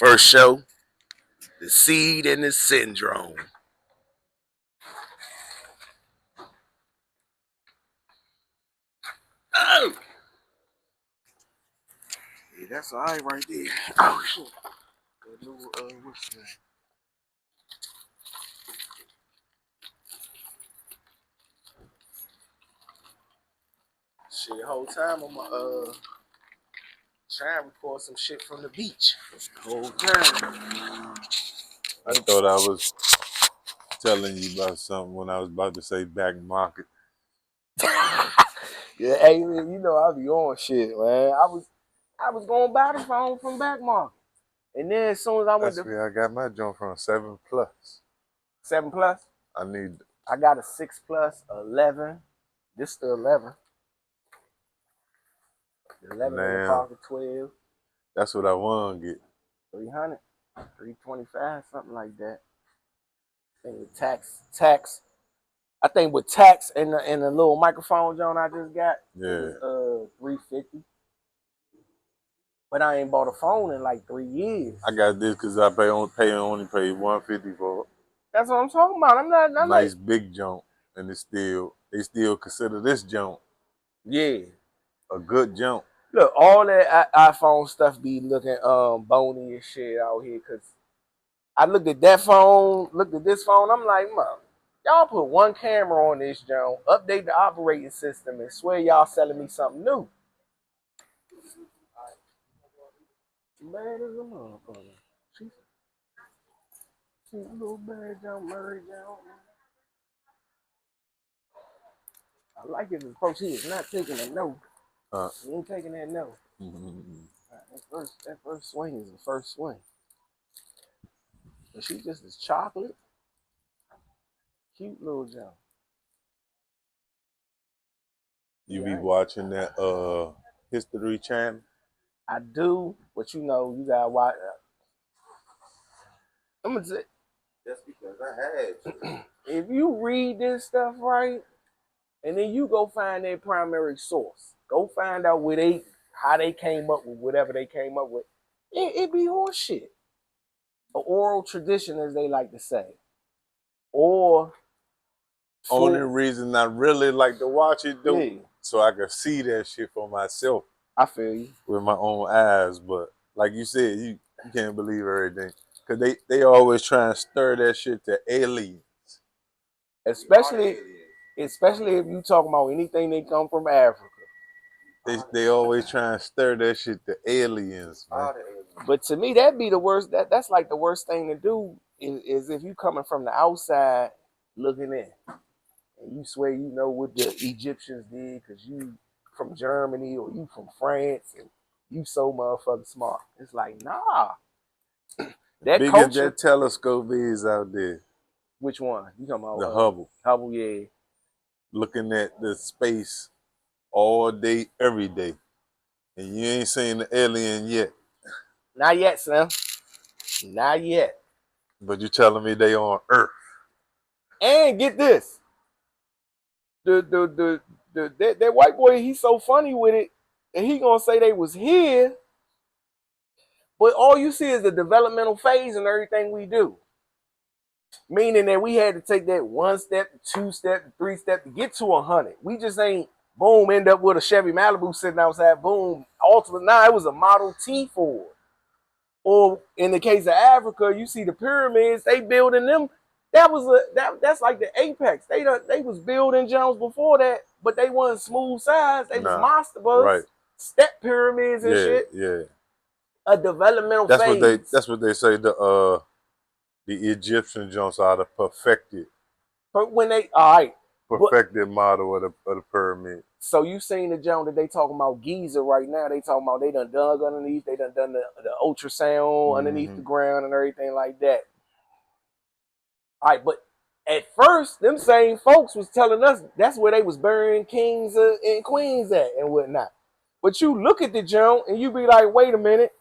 First show, The Seed and the Syndrome. Oh! Yeah, that's all right right there. Oh, shit. What's that? Shit, the whole time I'm trying to record some shit from the beach. The whole time. I thought I was telling you about something when I was about to say back market. Yeah, hey, you know I be on shit, man. I was going to buy the phone from Back Market. And then as soon as I went That's to where I got my joint from, 7 Plus. 7 Plus, I got a 6 Plus, 11. This the 11. The 11 in the pocket, 12. That's what I want to get. 300, 325, something like that. I think with tax. I think with tax and the little microphone joint I just got, Yeah. $350. But I ain't bought a phone in like 3 years. I got this because I only pay $150 for it. That's what I'm talking about. I'm nice big junk, and they still consider this junk. Yeah. A good junk. Look, all that iPhone stuff be looking bony and shit out here. Cause I looked at that phone, looked at this phone. I'm like, man, y'all put one camera on this junk, update the operating system, and swear y'all selling me something new. Bad as a motherfucker. She's a little bad junk, Murray junk. I like it as folks. He is not taking a no. He ain't taking that no. That first swing is the first swing. But she just is chocolate. Cute little junk. You be watching that History Channel? I do, but you know, you gotta watch. I'm gonna say, that's because I had to. If you read this stuff right, and then you go find their primary source, go find out how they came up with whatever they came up with. It be horse shit. An oral tradition, as they like to say, or only reason I really like to watch it though, so I can see that shit for myself. I feel you. With my own eyes, but like you said, you can't believe everything. Cause they always try and stir that shit to aliens. Especially if you talking about anything that come from Africa. They always try and stir that shit to aliens, man. But to me, that'd be the worst. That's like the worst thing to do is if you coming from the outside looking in. And you swear you know what the Egyptians did because you from Germany or you from France and you so motherfucking smart. It's like, nah. That big culture, that telescope is out there. Which one? You talking about the Hubble? Hubble, yeah. Looking at the space all day, every day, and you ain't seen the alien yet. Not yet, Sam. Not yet. But you telling me they on Earth? And get this. That white boy, he's so funny with it, and he gonna say they was here, but all you see is the developmental phase and everything we do. Meaning that we had to take that 1 step, 2 step, 3 step to get to 100. We just ain't boom end up with a Chevy Malibu sitting outside. Boom, ultimate. Nah, it was a Model T Ford. Or in the case of Africa, you see the pyramids. They building them. That's like the apex. They was building Jones before that, but they wasn't smooth sides. They was monster bus, right. Step pyramids and shit. Yeah. A developmental phase. That's what they say. The Egyptian Jones are the perfected. But when they perfected model of the pyramid. So you seen the Jones that they talking about Giza right now? They talking about they done dug underneath. They done the ultrasound underneath the ground and everything like that. All right, but at first, them same folks was telling us that's where they was burying kings and queens at and whatnot. But you look at the Jones and you be like, wait a minute.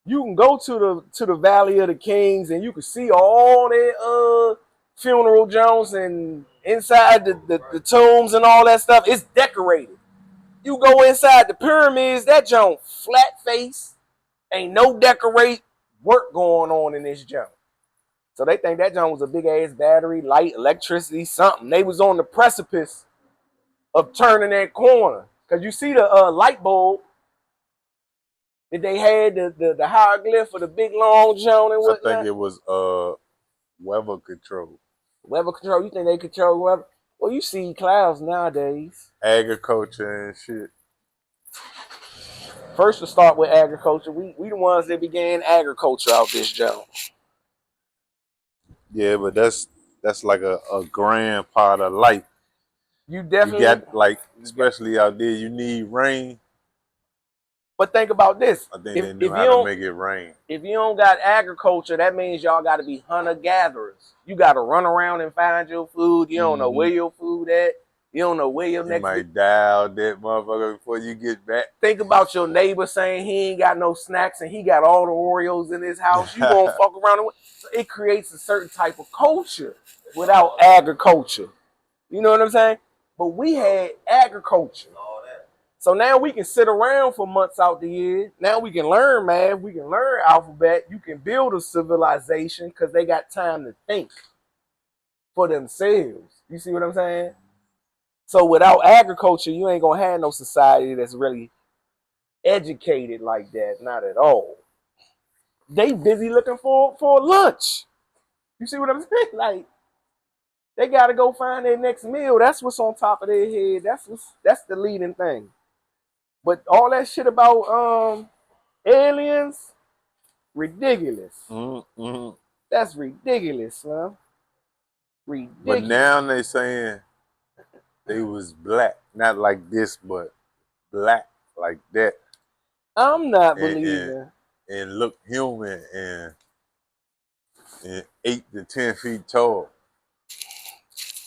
You can go to the Valley of the Kings and you can see all their funeral Jones and inside the tombs and all that stuff. It's decorated. You go inside the pyramids, that Jones flat face, ain't no decorate work going on in this junk. So they think that junk was a big ass battery, light, electricity, something. They was on the precipice of turning that corner. Cause you see the light bulb that they had, the hieroglyph for the big long junk and I think whatnot. it was weather control. Weather control, you think they control weather? Well, you see clouds nowadays. Agriculture and shit. First to start with agriculture, we the ones that began agriculture out this junk. Yeah, but that's like a grand part of life. You You definitely, got like, especially out there, you need rain. but think about this. I think If they if knew you how to don't make it rain. if you don't got agriculture, that means y'all got to be hunter gatherers. You got to run around and find your food. You don't know where your food at. You don't know where your You next. might die out that motherfucker before you get back. Think about your neighbor saying he ain't got no snacks and he got all the Oreos in his house. You gonna fuck around with. So it creates a certain type of culture without agriculture. You know what I'm saying? But we had agriculture. So now we can sit around for months out the year. Now we can learn math. We can learn alphabet. You can build a civilization because they got time to think for themselves. You see what I'm saying? So without agriculture, you ain't gonna have no society that's really educated like that. Not at all. They busy looking for lunch. You see what I'm saying? Like they gotta go find their next meal. That's what's on top of their head. That's the leading thing. But all that shit about aliens, ridiculous. Mm-hmm. That's ridiculous, man. But Ridiculous. now they saying they was black, not like this, but black like that, I'm not and believing. and look human and 8 to 10 feet tall.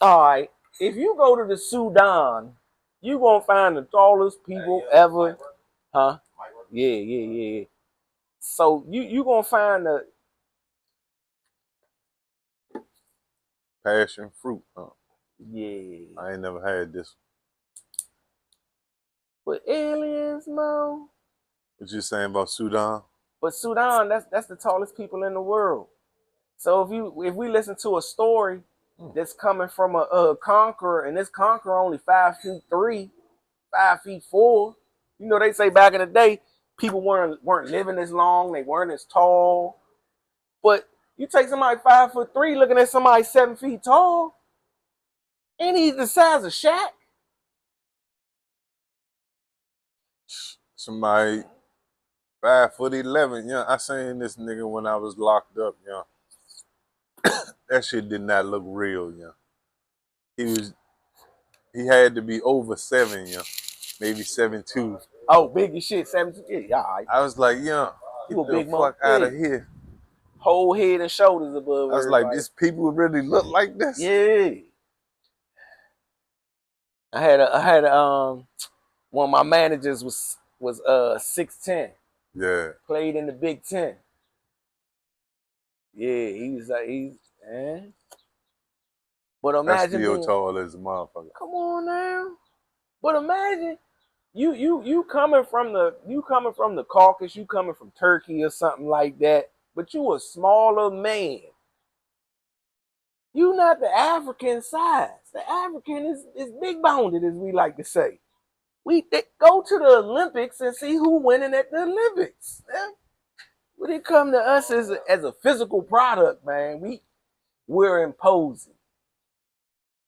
All right, if you go to the Sudan, you gonna find the tallest people ever, huh? Yeah. So you gonna find the Passion fruit. yeah. I ain't never had this. But aliens, Mo. What you saying about Sudan? But Sudan, that's the tallest people in the world. So if we listen to a story that's coming from a conqueror, and this conqueror only 5'3", 5'4", you know they say back in the day people weren't living as long, they weren't as tall. But you take somebody 5'3" looking at somebody 7 feet tall, and he's the size of Shaq. Somebody 5'11". Yeah, I seen this nigga when I was locked up. Yeah, that shit did not look real. Yeah, he had to be over 7. Yeah, maybe 7'2". Oh, big as shit, 7'2". Yeah, all right. I was like, yeah, get You a the big fuck motherfucker. out of here. Whole head and shoulders above I was everybody. like, these people really look like this? Yeah. I had one of my managers was 6'10". Yeah. Played in the Big Ten. Yeah, he was like But That's imagine still being, tall as a motherfucker. come on now. But imagine you coming from the Caucasus, you coming from Turkey or something like that, but you a smaller man. You not the African size. The African is big boned, as we like to say. Go to the Olympics and see who winning at the Olympics. Man. When it come to us as a physical product, man, we're imposing.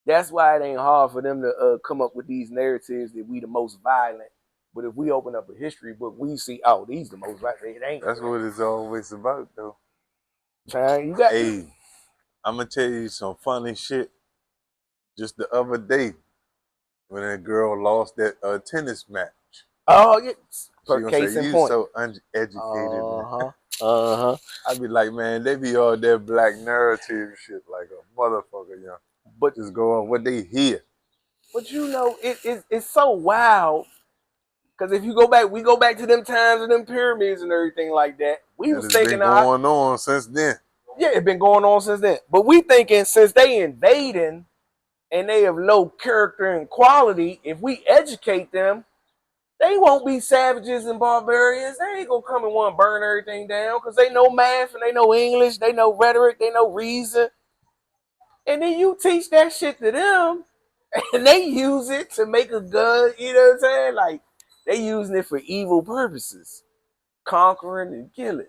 That's why it ain't hard for them to come up with these narratives that we the most violent. But if we open up a history book, we see, oh, these the most violent. It ain't. That's what it's always about, though. You got. Hey, I'm gonna tell you some funny shit. Just the other day, when that girl lost that tennis match. Oh yeah. She gonna Case say, in you point. so uneducated. Uh-huh. I be like, man, they be all that black narrative shit like a motherfucker, yeah. But just go on what they hear. But you know, it's so wild. Because if you go back, we go back to them times of them pyramids and everything like that. We was It's thinking been going on since then. Yeah, it's been going on since then. But we thinking since they invading and they have low character and quality, if we educate them, They won't be savages and barbarians. They ain't gonna come and want to burn everything down because they know math and they know English, they know rhetoric, they know reason. And then you teach that shit to them and they use it to make a gun, you know what I'm saying? Like, they using it for evil purposes, conquering and killing.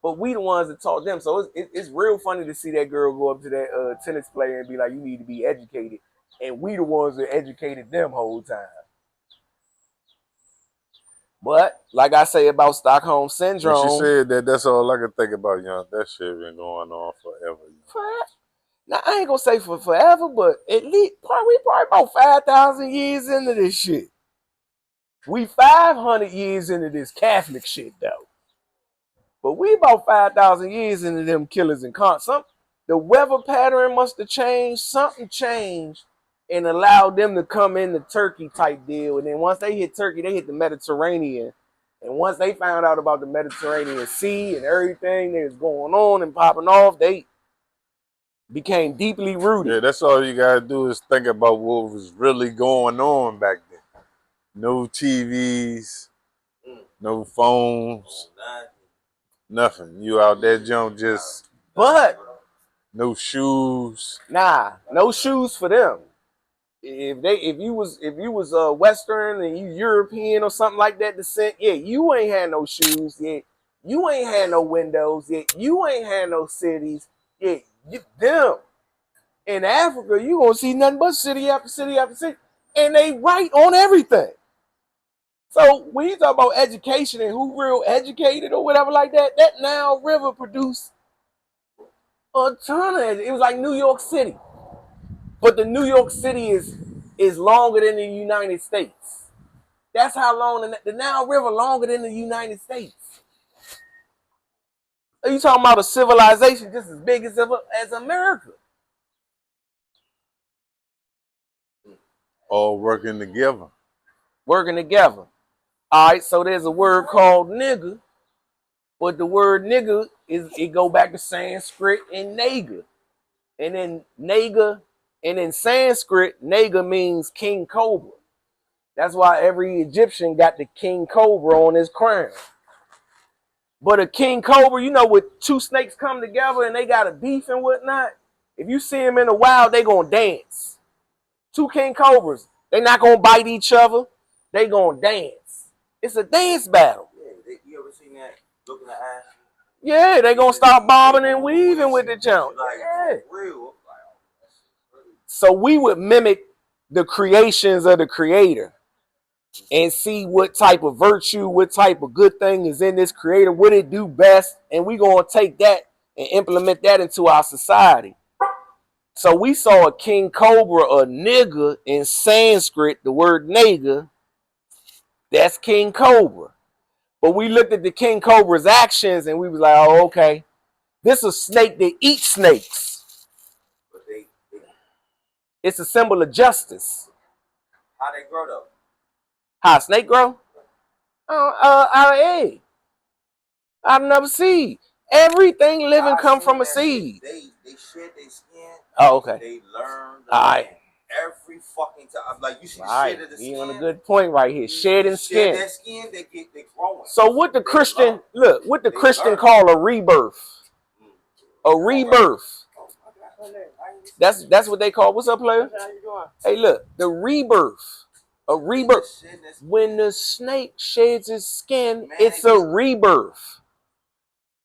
But we the ones that taught them. So it's real funny to see that girl go up to that tennis player and be like, you need to be educated. And we the ones that educated them whole time. But like I say about Stockholm Syndrome. When she said that, that's all I could think about, young. That shit been going on forever. Now, I ain't gonna say for forever, but at least we probably about 5,000 years into this shit. We 500 years into this Catholic shit, though. But we about 5,000 years into them killers and the weather pattern must have changed. Something changed and allowed them to come in the Turkey type deal. And then once they hit Turkey, they hit the Mediterranean. And once they found out about the Mediterranean Sea and everything that was going on and popping off, they became deeply rooted. Yeah, that's all you gotta do is think about what was really going on back then. No TVs, no phones, nothing. You out there jump just But no shoes. nah, no shoes for them. If you was Western and you European or something like that descent, yeah, you ain't had no shoes, yeah, you ain't had no windows, yeah, you ain't had no cities, yeah, them. In Africa, you gonna see nothing but city after city after city, and they right on everything. So when you talk about education and who real educated or whatever like that, that Nile River produced a ton of it. It was like New York City. But the New York City is longer than the United States. That's how long the Nile River longer than the United States. Are you talking about a civilization just as big as America? All working together. Working together. All right, so there's a word called nigga, but the word nigga it go back to Sanskrit and naga, and then naga. And in Sanskrit, Naga means king cobra. That's why every Egyptian got the king cobra on his crown. But a king cobra, you know, with two snakes come together and they got a beef and whatnot, if you see them in the wild, they gonna dance. Two king cobras, they not gonna bite each other, they gonna dance. It's a dance battle. Yeah, you ever seen that? Look in the eye. Yeah, they gonna start bobbing and weaving with the jump. Like, yeah. Real. So we would mimic the creations of the creator and see what type of virtue, what type of good thing is in this creator, what it do best, and we gonna take that and implement that into our society. So we saw a king cobra, a nigga in Sanskrit, the word nigga, that's king cobra. But we looked at the king cobra's actions and we was like, oh, okay, this is a snake that eats snakes. It's a symbol of justice. How they grow though? How a snake grow? Out of egg. Out of another seed. Everything living come from a seed. They shed their skin. Oh, okay. They learn. All right. Every fucking time. Like you see the right. shed of the skin. You on a good point right here. Shedding skin. Shed that skin, they growing. So what the Christian, look, what the Christian call a rebirth. A rebirth. That's what they call. What's up, player? Hey, look, the rebirth. A rebirth. When the snake sheds its skin, it's a rebirth.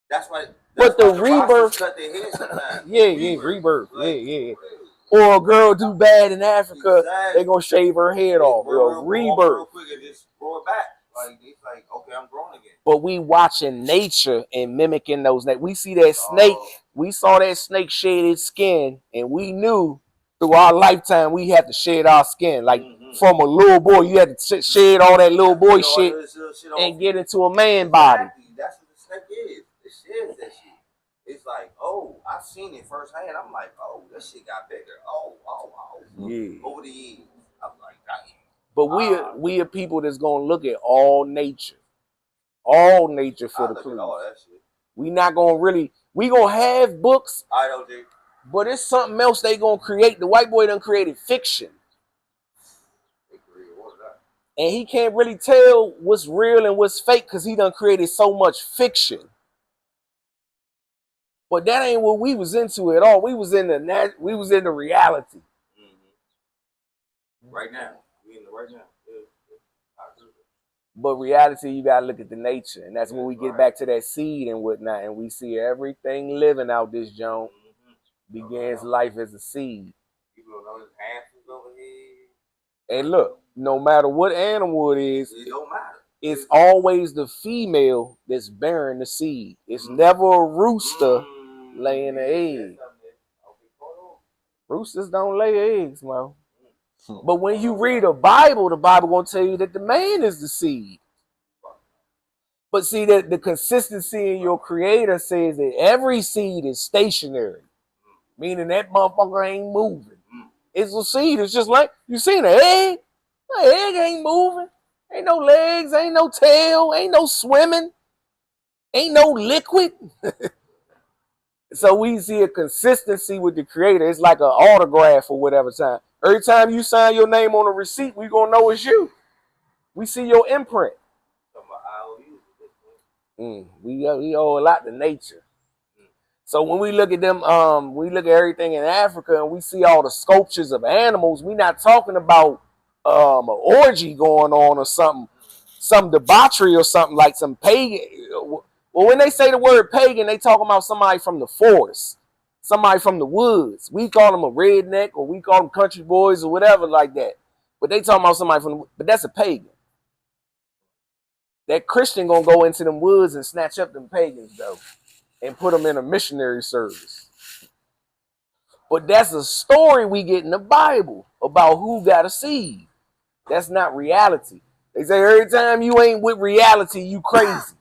That's why. But the rebirth. Cut their head sometimes. Yeah, rebirth. Yeah. Or a girl do bad in Africa, they gonna shave her head off. A rebirth. Real quick and just grow it back. Like it's like, okay, I'm growing again. But we watching nature and mimicking those. We see that snake. We saw that snake shed its skin, and we knew through our lifetime we had to shed our skin. Like from a little boy, you had to shed all that little boy shit and get into a man body. That's what the snake is. It sheds that shit. It's like, oh, I've seen it firsthand. I'm like, oh, that shit got bigger. Oh. Yeah. Over the years, I'm like, damn. But we are people that's gonna look at all nature for the clues. We not gonna really. We gonna have books. I don't think. But it's something else they gonna create. The white boy done created fiction. And he can't really tell what's real and what's fake because he done created so much fiction. But that ain't what we was into at all. We was in the reality. Right now. We in the right now. But reality, you gotta look at the nature. And that's when we get back to that seed and whatnot. And we see everything living out this joint begins life as a seed. And look, no matter what animal it is, it don't matter. It's always the female that's bearing the seed. It's never a rooster laying the egg. Roosters don't lay eggs, man. But when you read the Bible gonna tell you that the man is the seed. But see that the consistency in your creator says that every seed is stationary, meaning that motherfucker ain't moving. It's a seed. It's just like you seen an egg. The egg ain't moving. Ain't no legs. Ain't no tail. Ain't no swimming. Ain't no liquid. So we see a consistency with the creator. It's like an autograph or whatever time. Every time you sign your name on a receipt, we gonna know it's you. We see your imprint. We owe a lot to nature. So when we look at them, we look at everything in Africa and we see all the sculptures of animals. We not talking about an orgy going on or something, some debauchery or something like some pagan. Well, when they say the word pagan, they talking about somebody from the forest, somebody from the woods. We call them a redneck or we call them country boys or whatever like that. But they talking about somebody from but that's a pagan. That Christian gonna go into them woods and snatch up them pagans though and put them in a missionary service. But that's a story we get in the Bible about who got a seed. That's not reality. They say every time you ain't with reality, you crazy.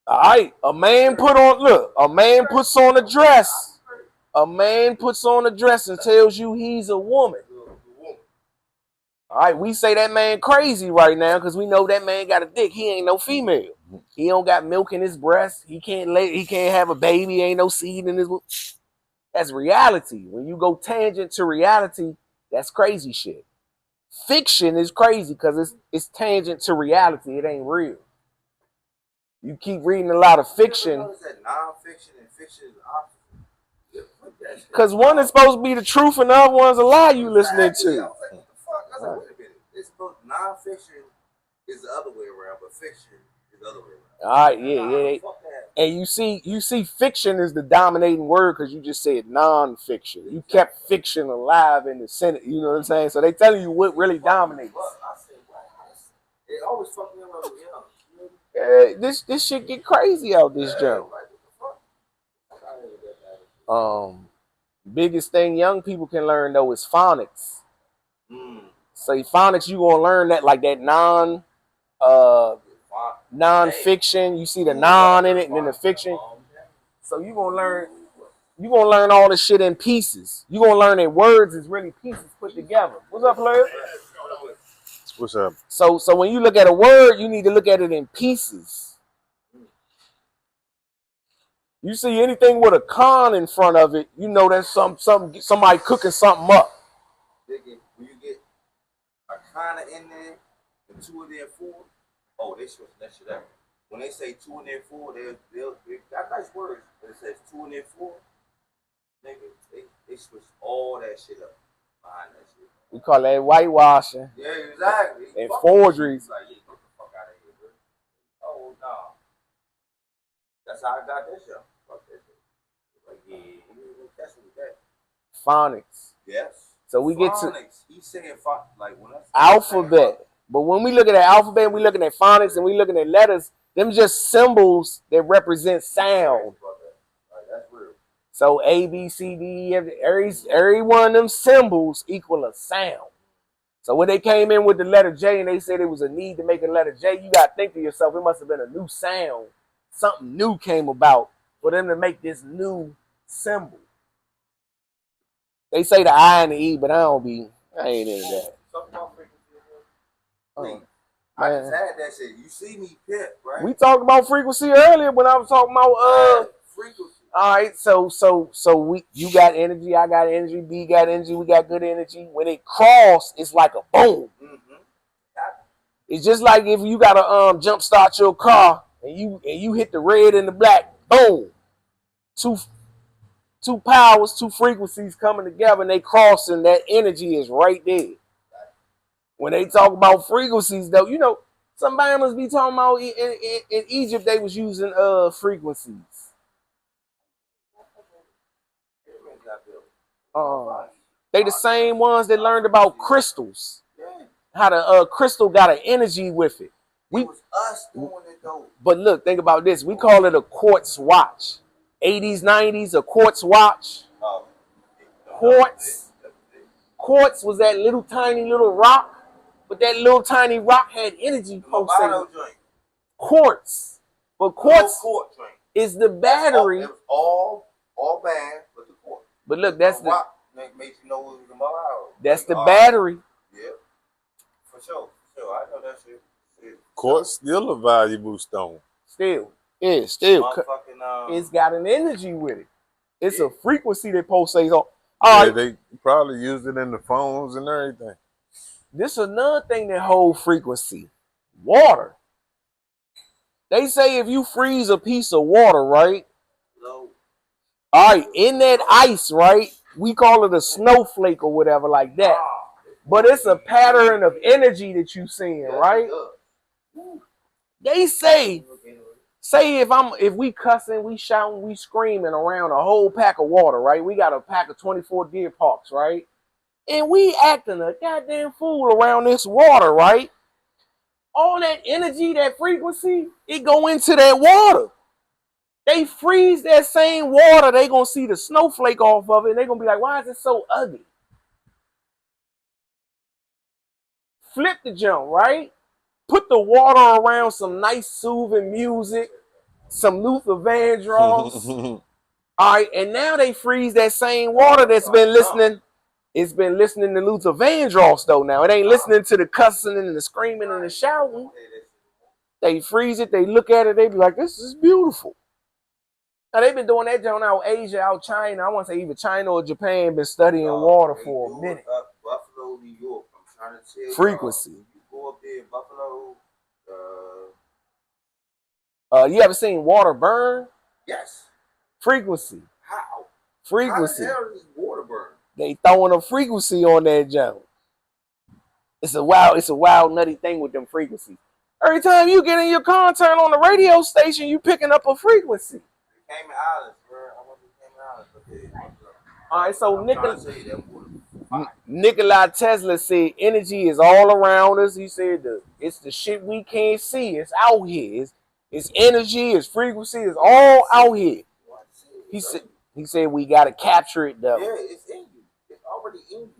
All right, a man puts on a dress. A man puts on a dress and tells you he's a woman. All right, we say that man crazy right now because we know that man got a dick. He ain't no female. He don't got milk in his breast. He can't have a baby. Ain't no seed in his. That's reality. When you go tangent to reality, that's crazy shit. Fiction is crazy because it's tangent to reality. It ain't real. You keep reading a lot of fiction. Non-fiction and fiction is opposite. Because one is supposed to be the truth and the other one's a lie you listening to. I was like, what the fuck? I was like, wait a minute. It's supposed non-fiction is the other way around, but fiction is the other way around. All right, yeah. And you see fiction is the dominating word because you just said non-fiction. You kept fiction alive in the Senate. You know what I'm saying? So they telling you what really dominates. I said, it always fucking around with young. This shit get crazy out this joint. Biggest thing young people can learn though is phonics. Say phonics, you gonna learn that like that non-fiction. You see the non in it and then the fiction. So you gonna learn all this shit in pieces. You gonna learn that words is really pieces put together. What's up, Larry? What's up? So when you look at a word, you need to look at it in pieces. You see anything with a con in front of it, you know that's somebody cooking something up. When you get a con in there and two in there four, oh, they switch that shit out. When they say two in there four, they got nice words, but it says two in there four, nigga, they switch all that shit up behind that shit. We call that whitewashing. Yeah, exactly. And forgeries. Like, yeah, get the fuck out of here, bro. Oh, no. That's how I got that shit. Fuck that shit. Like, yeah, that's what that. Phonics. Yes. So we get to He's saying like when alphabet. But when we look at that alphabet, we looking at phonics and we looking at letters, them just symbols that represent sound. Like, that's real. So A, B, C, D, every one of them symbols equal a sound. So when they came in with the letter J and they said it was a need to make a letter J, you got to think to yourself, it must have been a new sound. Something new came about for them to make this new symbol. They say the I and the E, but I ain't into that. I just had that shit. You see me pimp, right? We talked about frequency earlier when I was talking about frequency. All right, so you got energy, I got energy, B got energy, we got good energy. When it cross, it's like a boom. It's just like if you gotta jump start your car and you hit the red and the black, boom, two powers, two frequencies coming together and they crossing. That energy is right there. When they talk about frequencies, though, you know, somebody must be talking about in Egypt they was using frequencies. They the same ones that learned about crystals. How the crystal got an energy with it. It was us doing it though. But look, think about this. We call it a quartz watch. 80s, 90s, a quartz watch. Quartz. Quartz was that little tiny little rock, but that little tiny rock had energy pulsating. Quartz. But quartz is the battery. It was all bad, but the quartz. But look, that's the rock makes you know it was the Mojave. That's the battery. Yeah. For sure. I know that shit. Quartz still a valuable stone. Still. It's got an energy with it. It's a frequency that pulsates on. Yeah, they probably use it in the phones and everything. This is another thing that holds frequency. Water. They say if you freeze a piece of water, right? No. All right, in that ice, right? We call it a snowflake or whatever like that. But it's a pattern of energy that you seeing, right? They say if we cussing, we shouting, we screaming around a whole pack of water, right? We got a pack of 24 Deer Parks, right? And we acting a goddamn fool around this water, right? All that energy, that frequency, it go into that water. They freeze that same water, they gonna see the snowflake off of it, and they gonna be like, why is it so ugly? Flip the jump, right? Put the water around some nice soothing music, some Luther Vandross. All right, and now they freeze that same water that's been listening. It's been listening to Luther Vandross though now. It ain't listening to the cussing and the screaming and the shouting. They freeze it, they look at it, they be like, this is beautiful. Now they've been doing that down out Asia, out China. I want to say either China or Japan been studying water for a minute. Buffalo, New York. I'm trying to tell frequency. You go up there in Buffalo. You ever seen water burn? Yes. Frequency. How? Frequency. How the hell does water burn? They throwing a frequency on that jump. It's a wild, nutty thing with them frequencies. Every time you get in your car and turn on the radio station, you picking up a frequency. Cayman Islands, bro. I want to Cayman Islands. All right, so Nikola Tesla said energy is all around us. He said it's the shit we can't see. It's out here. It's energy, it's frequency, it's all out here. He said we gotta capture it though. Yeah, it's in you. It's already in you.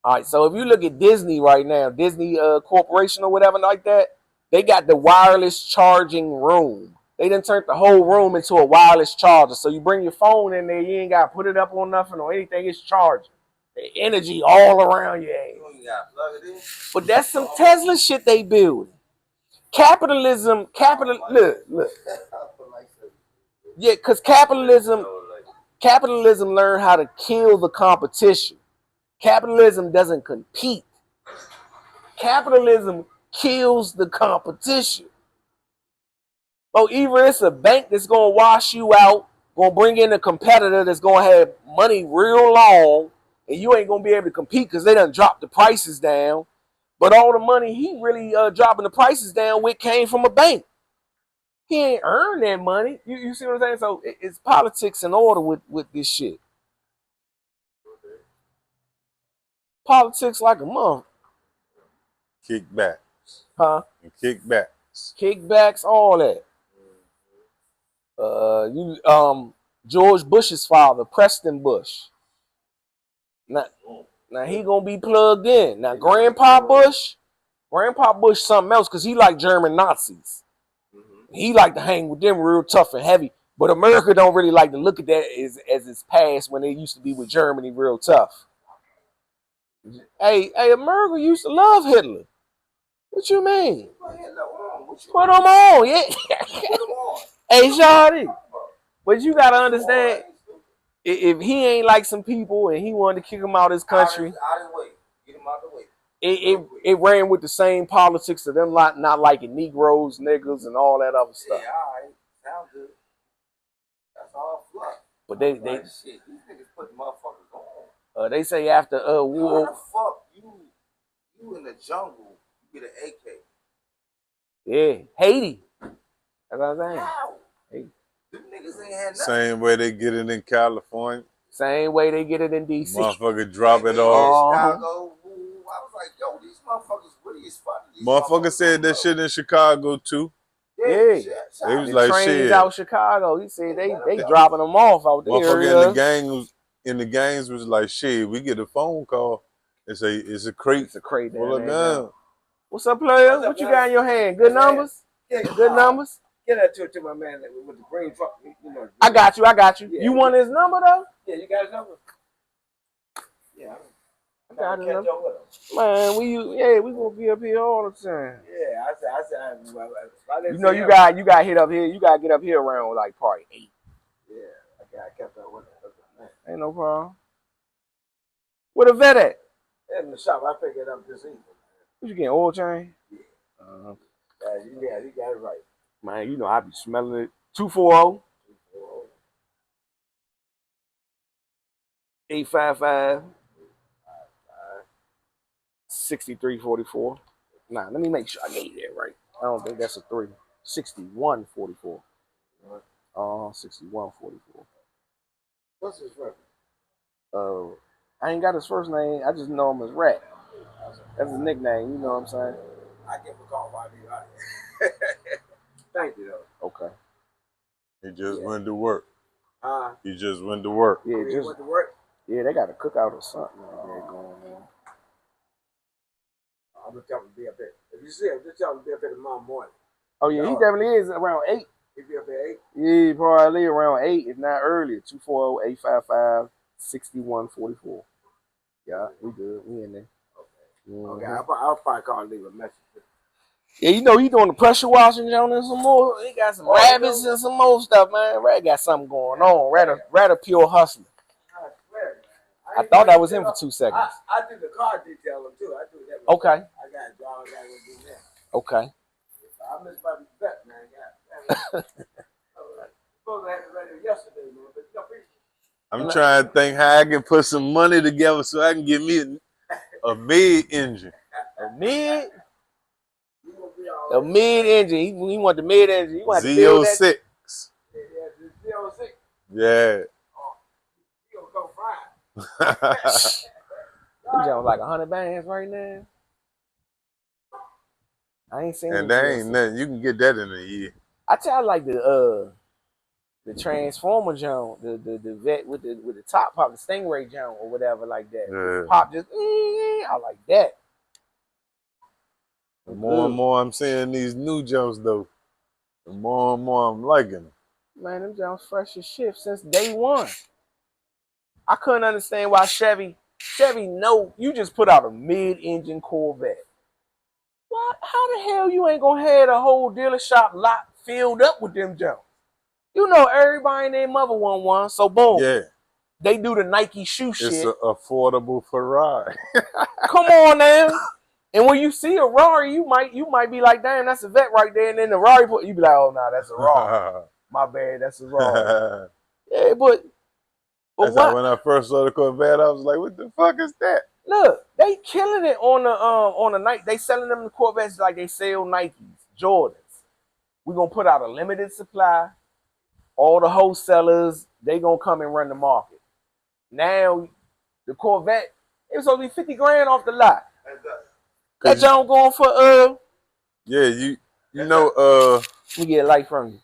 All right, so if you look at Disney right now, Disney Corporation or whatever like that, they got the wireless charging room. They done turned the whole room into a wireless charger. So you bring your phone in there, you ain't got to put it up on nothing or anything. It's charging. The energy all around your ass. You gotta plug it in. But that's some Tesla shit they build. Capitalism, look. Yeah, because capitalism learned how to kill the competition. Capitalism doesn't compete. Capitalism kills the competition. Oh, either it's a bank that's going to wash you out, going to bring in a competitor that's going to have money real long, and you ain't going to be able to compete because they done dropped the prices down. But all the money he really dropping the prices down with came from a bank. He ain't earned that money. You see what I'm saying? So it's politics in order with this shit. Politics like a month. Kickbacks. Huh? And kickbacks. Kickbacks, all that. George Bush's father, Preston Bush. Now he gonna be plugged in. Now Grandpa Bush something else because he like German Nazis. He like to hang with them real tough and heavy. But America don't really like to look at that as its past when they used to be with Germany real tough. Hey, America used to love Hitler. What you mean? Put him on, yeah. Hey, Shawty. But you gotta understand, if he ain't like some people and he wanted to kick him out of his country. Out of the way. Get him out of the way. it ran with the same politics of them not liking Negroes, niggas, and all that other stuff. Yeah, all right. Sounds good. That's all fluff. But they shit, these niggas put motherfuckers on. They say after war. How the fuck you in the jungle, you get an AK? Yeah, Haiti. That's what I'm saying. How? Hey. Them niggas ain't had nothing. Same way they get it in California. Same way they get it in DC. Motherfucker drop it off. Chicago. I was like, yo, these motherfuckers really is funny. Motherfucker said that shit in Chicago too. Yeah. They was the like, trains shit. out Chicago. He said they dropping them off out there. Motherfucker in the gangs was like, shit, we get a phone call. It's a crate. It's a crate full of guns. What's up, player? What you got in your hand? Good numbers? Yeah, good numbers? Get that to my man with the green truck. You know, I got you. Yeah. You want his number though? Yeah, you got his number? Yeah. I got his number. Man, we gonna be up here all the time. Yeah, I said, you know, you got hit up here. You got to get up here around like probably 8. Yeah, I kept up with it. Ain't no problem. Where the vet at? In the shop. I picked it up this evening. What you getting, oil change? Yeah. You got it right. Man, you know I be smelling it. 240 855 6344. Nah, let me make sure I get that right. I don't think that's a 3. 6144. 6144. What's his first? I ain't got his first name. I just know him as Rat. That's his nickname. You know what I'm saying? I give him a call while I be out here. Thank you, though. Okay. He just went to work. He just went to work. Yeah, just went to work. Yeah, they got a cookout or something there going on. I'm gonna tell him to be up there. If you see him, just tell him to be up there tomorrow morning. Oh yeah, he definitely is around 8. He be up there 8. Yeah, probably around 8, if not earlier. 240 855 6144. Yeah, we good. We in there. Okay. Okay. I'll probably call and leave a message. Yeah, you know he doing the pressure washing John and some more. He got some rabbits and some more stuff, man. Rat got something going on. Rat a pure hustler. I swear, man. I thought that was him for 2 seconds. I do the car detailing too. I do that. Okay. I got a job. I got to do that. Okay. I miss my vet, man. Supposed to have it ready yesterday, man. But you know, I'm trying to think how I can put some money together so I can get me a mid-engine. A mid? A mid-engine. He want the mid-engine. You want to build that? Z06. Yeah, Z06. Yeah. Oh, you gonna go fry. Them Jones like 100 bands right now. I ain't seen. And that ain't nothing. You can get that in a year. I tell you, like the Transformer Jones, the vet with the top pop, the Stingray Jones or whatever like that. Yeah. Pop just I like that. The more and more I'm seeing these new Jones though, the more and more I'm liking them. Man, them Jones fresh as shit since day one. I couldn't understand why Chevy, no, you just put out a mid-engine Corvette. Why? How the hell you ain't gonna have the whole dealer shop lot filled up with them Jones? You know everybody and their mother want one, so boom. Yeah. They do the Nike shoe shit. It's affordable Ferrari. Come on now. And when you see a Rari, you might be like, damn, that's a vet right there. And then the Rari, you be like, oh, nah, that's a Rari. My bad, that's a Rari. Yeah, but that's how when I first saw the Corvette, I was like, what the fuck is that? Look, they killing it on the Nike. They selling them the Corvettes like they sell Nikes, Jordans. We're going to put out a limited supply. All the wholesalers, they going to come and run the market. Now, the Corvette, it was only 50 grand off the lot. That John going for yeah, you know we get a light from you.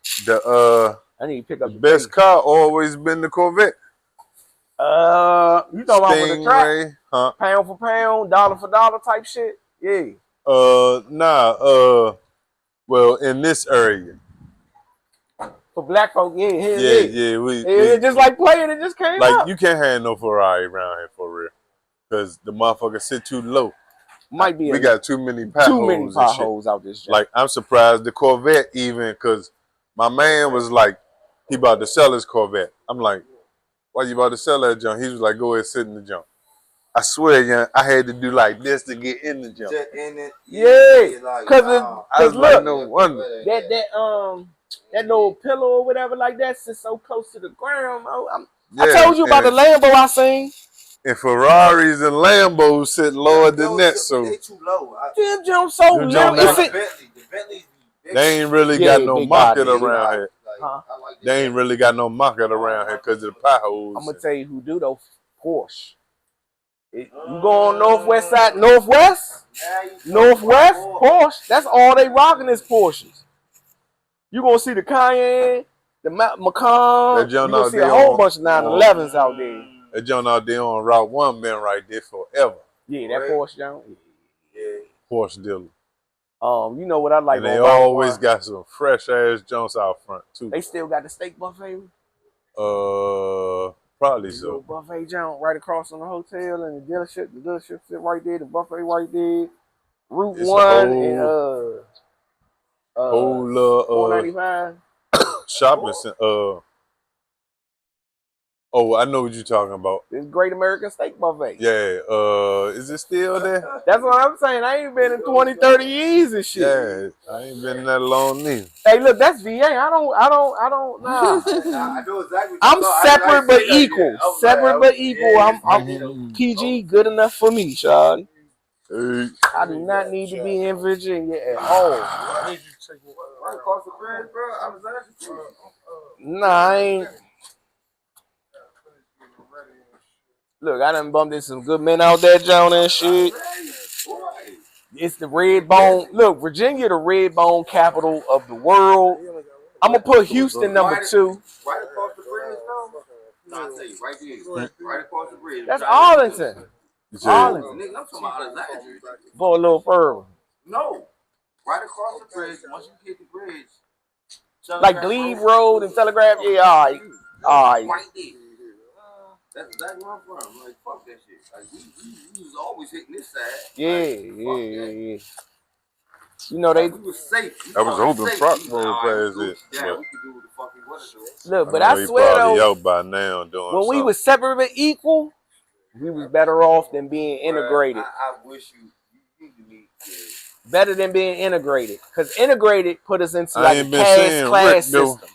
I need to pick up the best car always been the Corvette. You talking about with the track? Huh? Pound for pound, dollar for dollar type shit? Yeah. Well, in this area. For black folk, yeah. We just like playing, it just came like up. You can't have no Ferrari around here for real. Because the motherfucker sit too low. Might be we got too many potholes out this shit. Like, I'm surprised the Corvette even, because my man was like, he about to sell his Corvette. I'm like, why you about to sell that junk? He was like, go ahead, sit in the junk. I swear, yeah, I had to do like this to get in the jump. Just in it. Yeah, like, cause I was like, look, no wonder. that little pillow or whatever like that sits so close to the ground. I Yeah, told you about the Lambo I seen. And Ferraris and Lambos sit lower than that, so they too low. Them jump so Them low. jump It's down. it. The Bentley, they ain't really Yeah, got no big market body. around here. Huh? They ain't really got no market around here because of the potholes. I'm gonna tell you who do though. Porsche. You go on northwest side, northwest, Porsche. That's all they rocking is Porsches. You gonna see the Cayenne, the Macan. You gonna see a whole bunch of 911s out there. That joint out there on Route 1 been right there forever. Yeah, that Porsche joint. Yeah. Porsche dealer. You know what I like. And they always got some fresh ass joints out front too. They still got the steak buffet. Probably so. Buffet joint right across from the hotel and the dealership. The dealership sit right there. The buffet right there. Route 1 and whole 495 shopping center. Oh, I know what you're talking about. This Great American Steak Buffet. Yeah. Is it still there? That's what I'm saying. I ain't been in 20, 30 years and shit. Yeah, I ain't been that long neither. Hey, look, that's VA. I don't nah. I know exactly. I'm separate but equal. Separate but equal. I'm PG, good enough for me, Sean. Hey. I do not need to be in Virginia at all. Right across the bridge, bro. I was asking you. Nah, I ain't. Look, I done bumped into some good men out there, John, and shit. It's the red bone. Look, Virginia, the red bone capital of the world. I'm gonna put Houston number 2. Right across the bridge, though. No, I tell you, right there, right across the bridge. That's Arlington. Arlington. Nigga, I'm talking about Alexandria. Go a little further. No, right across the bridge. Once you hit the bridge, like Glebe Road and Telegraph. Yeah, all right. Right there. That's exactly where I'm from. Like, fuck that shit. Like, we was always hitting this side. Yeah. You know, they. We was safe. I was hoping Frock road past it. Yeah, we could do what the fuck we want to do. Look, but I swear though, out by now doing when we was separate but equal, we was better off than being integrated. I wish you need to meet better than being integrated, because integrated put us into like a caste class system.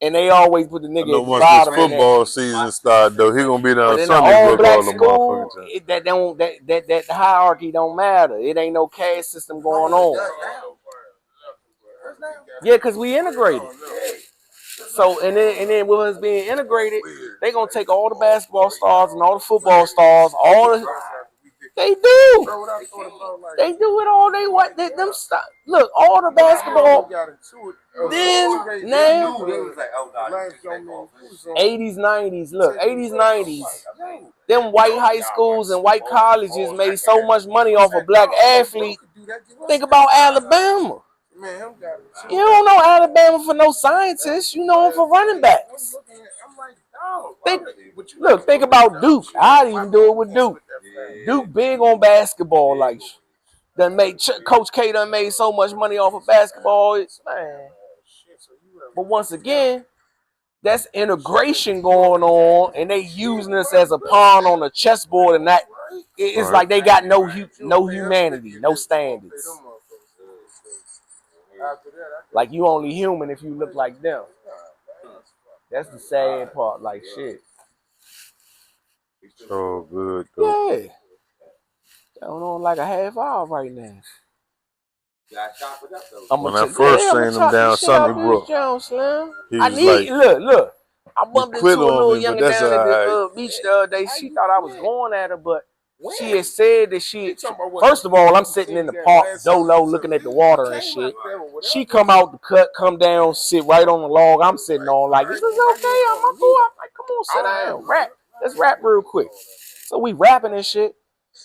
And they always put the nigga at the bottom. Once this football season start, though, he gonna be down Sunday all with black all the school. That hierarchy don't matter. It ain't no caste system going on. Yeah, because we integrated. So and then with us being integrated, they gonna take all the basketball stars and all the football stars, all the. They do. They do it all. They what? Them stuff. Look, all the basketball. Then now, 80s, 90s. Look, 80s, 90s. Them white high schools and white colleges made so much money off a black athlete. Think about Alabama. You don't know Alabama for no scientists. You know them for running backs. Think about Duke. I'd even do it with Duke. Duke big on basketball. Like, Coach K done made so much money off of basketball. Man. But once again, that's integration going on, and they using us as a pawn on a chessboard, and that it's like they got no humanity, no standards. Like, you only human if you look like them. That's the sad part. Like, shit. So good, though. Yeah. Going on like a half hour right now. When I first seen him down Sunnybrook, look. I bumped into a little younger down at the beach the other day. She thought I was going at her, but she had said that first of all, I'm sitting in the park, dolo, looking at the water and shit. She come out the cut, come down, sit right on the log I'm sitting on, like, is this okay? I'm cool. I'm like, come on, sit down, rap. Let's rap real quick. So we rapping and shit.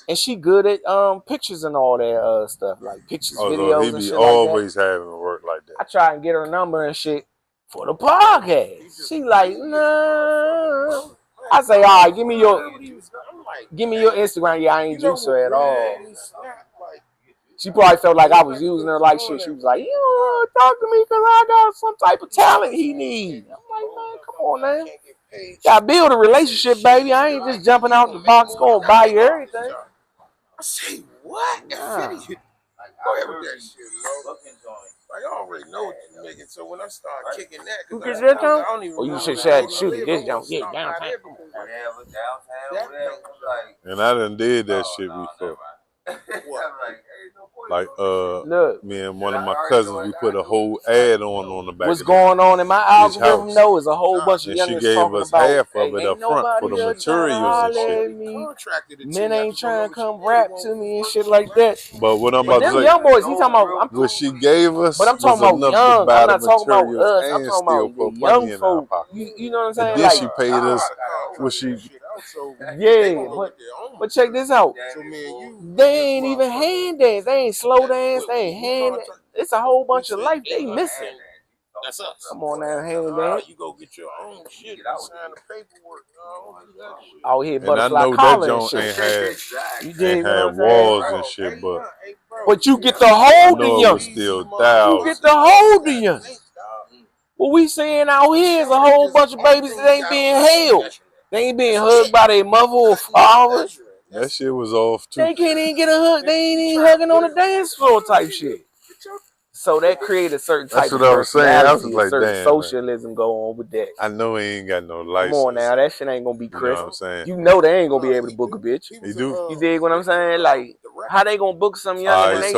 And she good at pictures and all that stuff, like pictures, videos, and shit like that. Always having work like that. I try and get her number and shit for the podcast. She like, nah. I say, all right, give me your Instagram. Yeah, I ain't juice her at all. She probably felt like I was using her like shit. She was like, you talk to me because I got some type of talent he needs. I'm like, man, come on, man. page. Gotta build a relationship, baby. I ain't just jumping out the box going buy you everything. I say what? Nah. Infinity. Go ahead with that shit, bro. Like, I already know what you're making, so when I start kicking that, You because get that I count? don't even Oh, you remember should the have road I shoot it. live, This I'm down, gonna yeah, stop by downtown. there because Whatever, downtown, whatever. Like, And I done did that shit before. Like Look, me and one of my cousins, we put a whole ad on the back what's of going on in my his algorithm house. though is a whole bunch of And she youngins gave talking us about, half hey, of it ain't up front for nobody the else trying to materials and holler shit. at me. contracted it Men to ain't you. trying to come rap to me and shit like that. But what I'm But about to them say, young boys, he talking about, what she gave us but I'm was talking about enough to young. buy I'm the not talking about materials us. I'm and talking still about the put young money in our folk. pocket. You know what I'm And saying? then Like, she paid us what she. yeah, but check this out. So, man, you They ain't even hand dance. They ain't slow dance. They ain't hand dance. It's a whole bunch of life they missing. That's us. Come on now, hand dance. You go get your own shit and sign the paperwork. No, don't do that shit. Out here And I butterfly know that collar and joint shit. ain't had You ain't dig what had I'm saying? walls and shit, but But you get to I hold the know it was youngsters. still You thousands. get to hold the youngsters. What we seeing out here is a whole bunch of babies that ain't being held. They ain't being hugged by their mother or father. That shit was off too. They can't even get a hug. They ain't even hugging on the dance floor type shit. So that created a certain That's type of what I was saying. I was personality, a like, certain damn, man. socialism go on with that. I know he ain't got no Come license. on now, that shit ain't gonna be You know crisp. what I'm saying? You know they ain't gonna be able to book a bitch. He do. You dig what I'm saying? Like, how they gonna book some young All and right,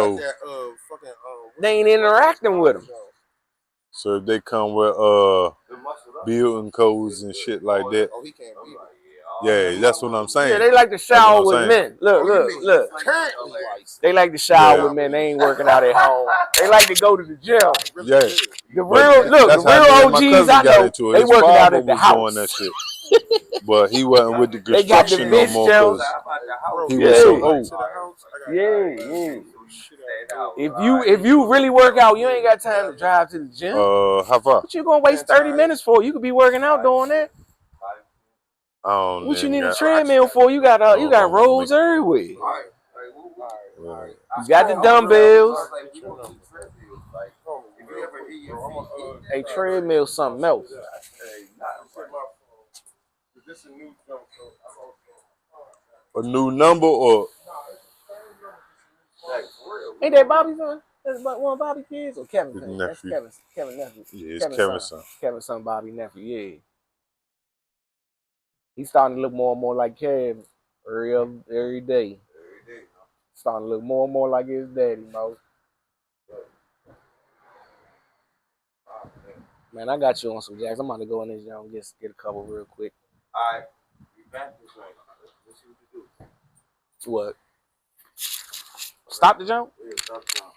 they ain't interacting with them? So if they come with building codes and shit like that, yeah, that's what I'm saying. Yeah, they like to That's what shower I'm with saying. men. Look. They like to shower Yeah. with men. They ain't working out at home. They like to go to the gym. Yeah. The But real that's how me and my OGs cousin I got know, into it. they His working out father at the was doing that house. shit. But he wasn't with the They got the construction no bitch more gyms. because he was so old. Yeah. If you really work out, you ain't got time to drive to the gym. How far? What you gonna waste 30 minutes for? You could be working out doing that. I don't What you even need a got. treadmill for? You got roads everywhere. You got the dumbbells. A treadmill, something else. A new number or Ain't that Bobby's son? That's one of Bobby's kids or Kevin's his son? That's nephew? Kevin's nephew. Yeah, it's Kevin's son. Kevin's son, Bobby nephew. Yeah. He's starting to look more and more like Kevin every day. Starting to look more and more like his daddy, Mo. Man, I got you on some jacks. I'm about to go in this joint and get a couple real quick. Alright. You back this way. Let's see what you do. What? Stop the jump? Yeah, stop the jump.